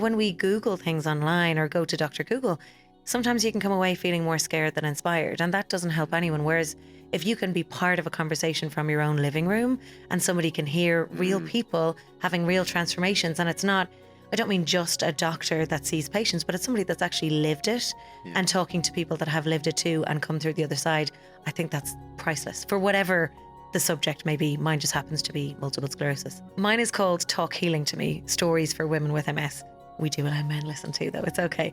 When we Google things online or go to Dr. Google, sometimes you can come away feeling more scared than inspired, and that doesn't help anyone. Whereas if you can be part of a conversation from your own living room and somebody can hear real people having real transformations, and it's not, I don't mean just a doctor that sees patients, but it's somebody that's actually lived it and talking to people that have lived it too and come through the other side. I think that's priceless for whatever the subject may be. Mine just happens to be multiple sclerosis. Mine is called Talk Healing to Me, Stories for Women with MS. We do allow men listen to, though. It's okay.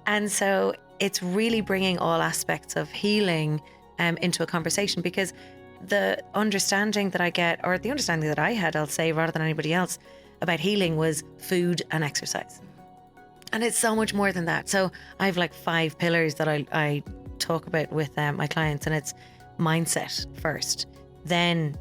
And so it's really bringing all aspects of healing into a conversation, because the understanding that I get, or the understanding that I had, I'll say, rather than anybody else, about healing was food and exercise. And it's so much more than that. So I have like 5 pillars that I talk about with my clients, and it's mindset first, then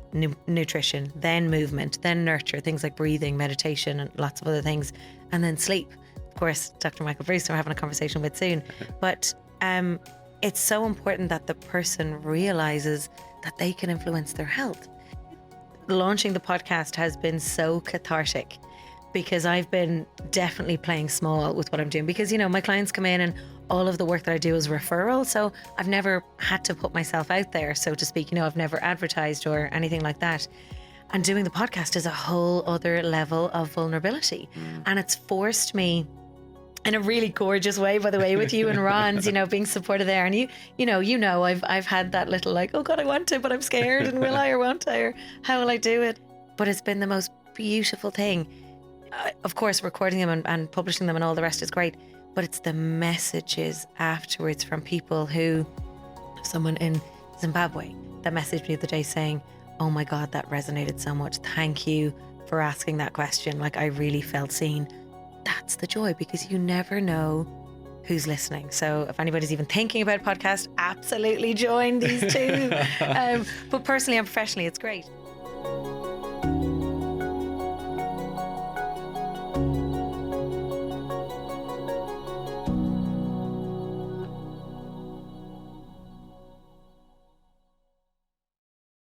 nutrition, then movement, then nurture, things like breathing, meditation, and lots of other things, and then sleep. Of course, Dr. Michael Bruce, we're having a conversation with soon. But it's so important that the person realizes that they can influence their health. Launching the podcast has been so cathartic, because I've been definitely playing small with what I'm doing, because, you know, my clients come in and all of the work that I do is referral. So I've never had to put myself out there, so to speak. You know, I've never advertised or anything like that. And doing the podcast is a whole other level of vulnerability. And it's forced me in a really gorgeous way, by the way, with you and Ron's, you know, being supported there. And you know, I've had that little like, oh God, I want to, but I'm scared. And will I or won't I, or how will I do it? But it's been the most beautiful thing. Of course, recording them and publishing them and all the rest is great, but it's the messages afterwards from people who, someone in Zimbabwe that messaged me the other day saying, oh my God, that resonated so much. Thank you for asking that question. Like, I really felt seen. That's the joy, because you never know who's listening. So if anybody's even thinking about a podcast, absolutely join these two. But personally and professionally, it's great.